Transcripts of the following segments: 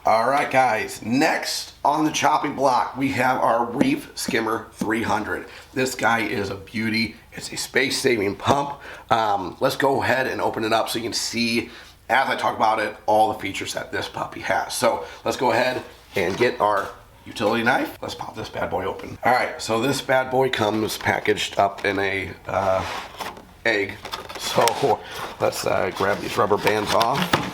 All right, guys, next on the chopping block, we have our Reef Skimmer 300. This guy is a beauty. It's a space-saving pump. Let's go ahead and open it up so you can see, as I talk about it, all the features that this puppy has. So let's go ahead and get our utility knife. Let's pop this bad boy open. All right, so this bad boy comes packaged up in a egg. So let's grab these rubber bands off.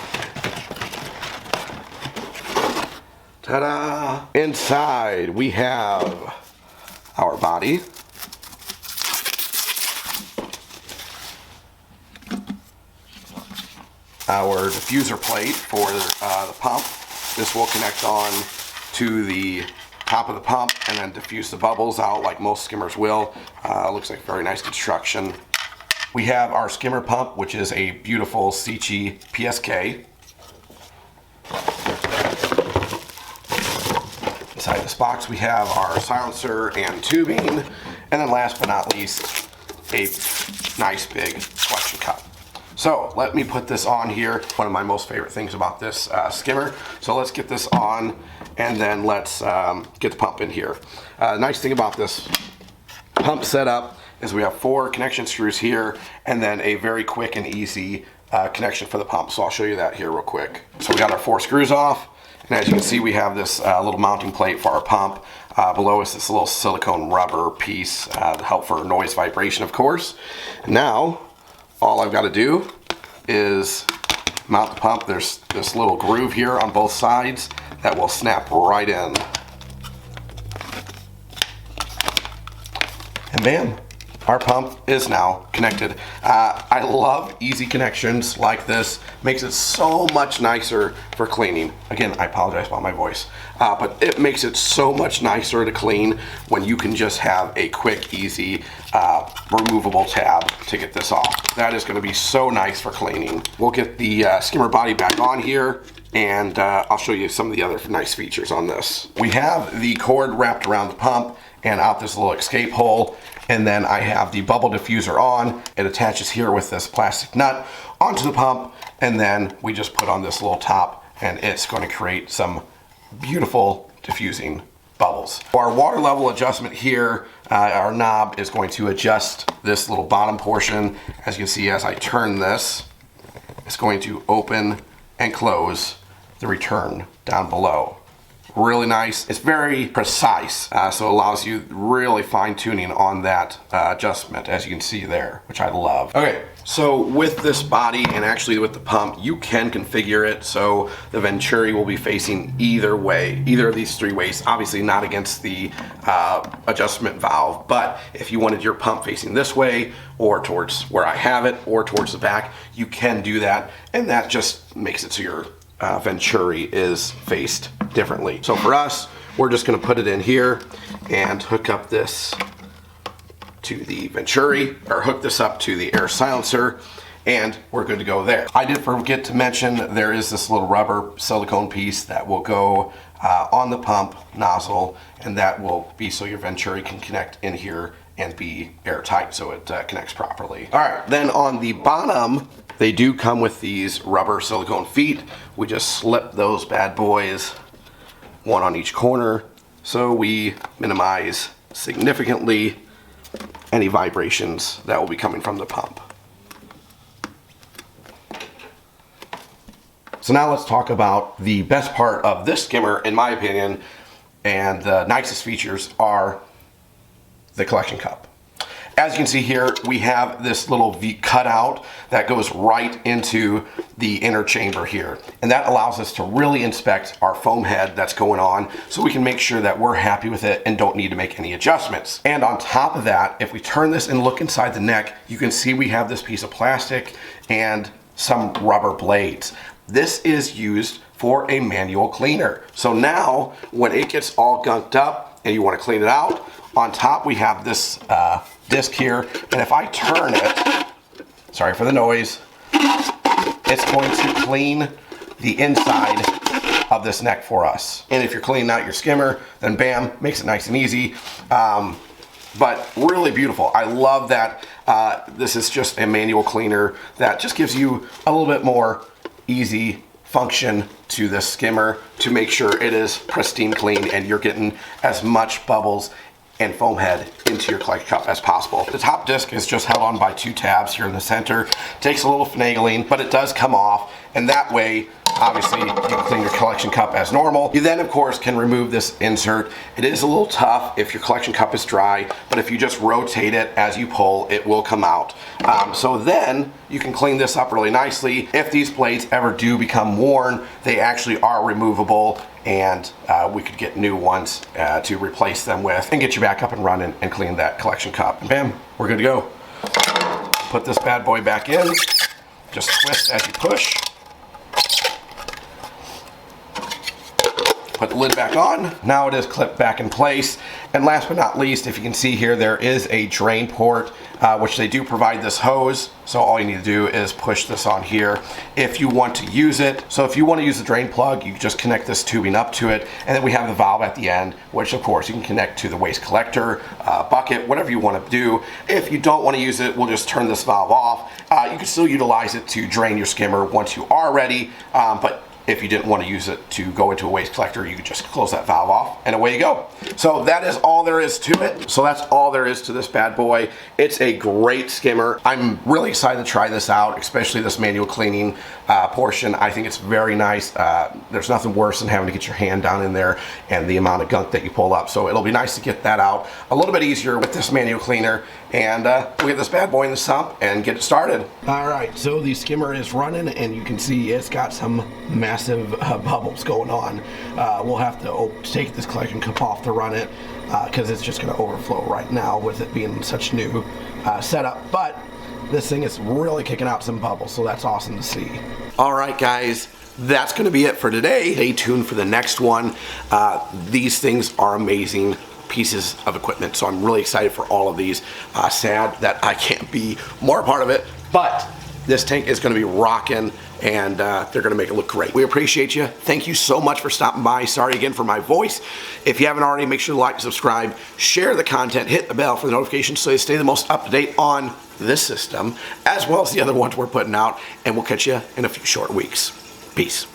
Ta-da! Inside we have our body, our diffuser plate for the pump. This will connect on to the top of the pump and then diffuse the bubbles out like most skimmers will. Looks like very nice construction. We have our skimmer pump, which is a beautiful Seachy PSK. Inside this box we have our silencer and tubing, and then last but not least, a nice big collection cup. So let me put this on here. One of my most favorite things about this skimmer. So let's get this on, and then let's get the pump in here. Nice thing about this pump setup is we have 4 connection screws here, and then a very quick and easy connection for the pump. So I'll show you that here real quick. So we got our 4 screws off. And as you can see, we have this little mounting plate for our pump. Below us, this little silicone rubber piece to help for noise vibration, of course. Now, all I've got to do is mount the pump. There's this little groove here on both sides that will snap right in. And bam, our pump is now connected. I love easy connections like this. Makes it so much nicer for cleaning. Again, I apologize about my voice, but it makes it so much nicer to clean when you can just have a quick, easy, removable tab to get this off. That is going to be so nice for cleaning. We'll get the skimmer body back on here, and I'll show you some of the other nice features on this. We have the cord wrapped around the pump and out this little escape hole. And then I have the bubble diffuser on. It attaches here with this plastic nut onto the pump, and then we just put on this little top, and it's going to create some beautiful diffusing bubbles. For our water level adjustment here, our knob is going to adjust this little bottom portion. As you can see, as I turn this, it's going to open and close the return down below. Really nice. It's very precise, so it allows you really fine tuning on that adjustment, as you can see there, which I love. Okay, so with this body and actually with the pump, you can configure it so the Venturi will be facing either way, either of these 3 ways. Obviously not against the adjustment valve, but if you wanted your pump facing this way or towards where I have it or towards the back, you can do that, and that just makes it so your Venturi is faced differently. So for us, we're just going to put it in here and hook up this to the Venturi, or hook this up to the air silencer, and we're good to go there. I did forget to mention there is this little rubber silicone piece that will go on the pump nozzle, and that will be so your Venturi can connect in here and be airtight so it connects properly. All right, then on the bottom, they do come with these rubber silicone feet. We just slip those bad boys, 1 on each corner, so we minimize significantly any vibrations that will be coming from the pump. So now let's talk about the best part of this skimmer, in my opinion, and the nicest features are the collection cup. As you can see here, we have this little V cutout that goes right into the inner chamber here. And that allows us to really inspect our foam head that's going on, so we can make sure that we're happy with it and don't need to make any adjustments. And on top of that, if we turn this and look inside the neck, you can see we have this piece of plastic and some rubber blades. This is used for a manual cleaner. So now, when it gets all gunked up and you want to clean it out, on top we have this disc here, and if I turn it, sorry for the noise, it's going to clean the inside of this neck for us. And if you're cleaning out your skimmer, then bam, makes it nice and easy. But really beautiful. I love that this is just a manual cleaner that just gives you a little bit more easy function to this skimmer to make sure it is pristine clean and you're getting as much bubbles and foam head into your collection cup as possible. The top disc is just held on by 2 tabs here in the center. Takes a little finagling, but it does come off, and that way, obviously, you can clean your collection cup as normal. You then, of course, can remove this insert. It is a little tough if your collection cup is dry, but if you just rotate it as you pull, it will come out. So then, you can clean this up really nicely. If these blades ever do become worn, they actually are removable, and we could get new ones to replace them with and get you back up and running and clean that collection cup. And bam, we're good to go. Put this bad boy back in. Just twist as you push. Put the lid back on. Now it is clipped back in place. And last but not least, if you can see here, there is a drain port, which they do provide this hose. So all you need to do is push this on here if you want to use it. So if you want to use the drain plug, you just connect this tubing up to it. And then we have the valve at the end, which of course you can connect to the waste collector, bucket, whatever you want to do. If you don't want to use it, we'll just turn this valve off. You can still utilize it to drain your skimmer once you are ready, but if you didn't want to use it to go into a waste collector, you could just close that valve off and away you go. So that is all there is to it. So that's all there is to this bad boy. It's a great skimmer. I'm really excited to try this out, especially this manual cleaning portion. I think it's very nice. There's nothing worse than having to get your hand down in there and the amount of gunk that you pull up. So it'll be nice to get that out a little bit easier with this manual cleaner. And we'll get this bad boy in the sump and get it started. All right, so the skimmer is running, and you can see it's got some massive bubbles going on. We'll have to take this collection cup off to run it because it's just going to overflow right now with it being such new setup. But this thing is really kicking out some bubbles, so that's awesome to see. All right, guys. That's going to be it for today. Stay tuned for the next one. These things are amazing pieces of equipment, so I'm really excited for all of these. Sad that I can't be more a part of it, but this tank is going to be rocking, and they're going to make it look great. We appreciate you. Thank you so much for stopping by. Sorry again for my voice. If you haven't already, make sure to like, subscribe, share the content, hit the bell for the notifications so you stay the most up to date on this system, as well as the other ones we're putting out, and we'll catch you in a few short weeks. Peace.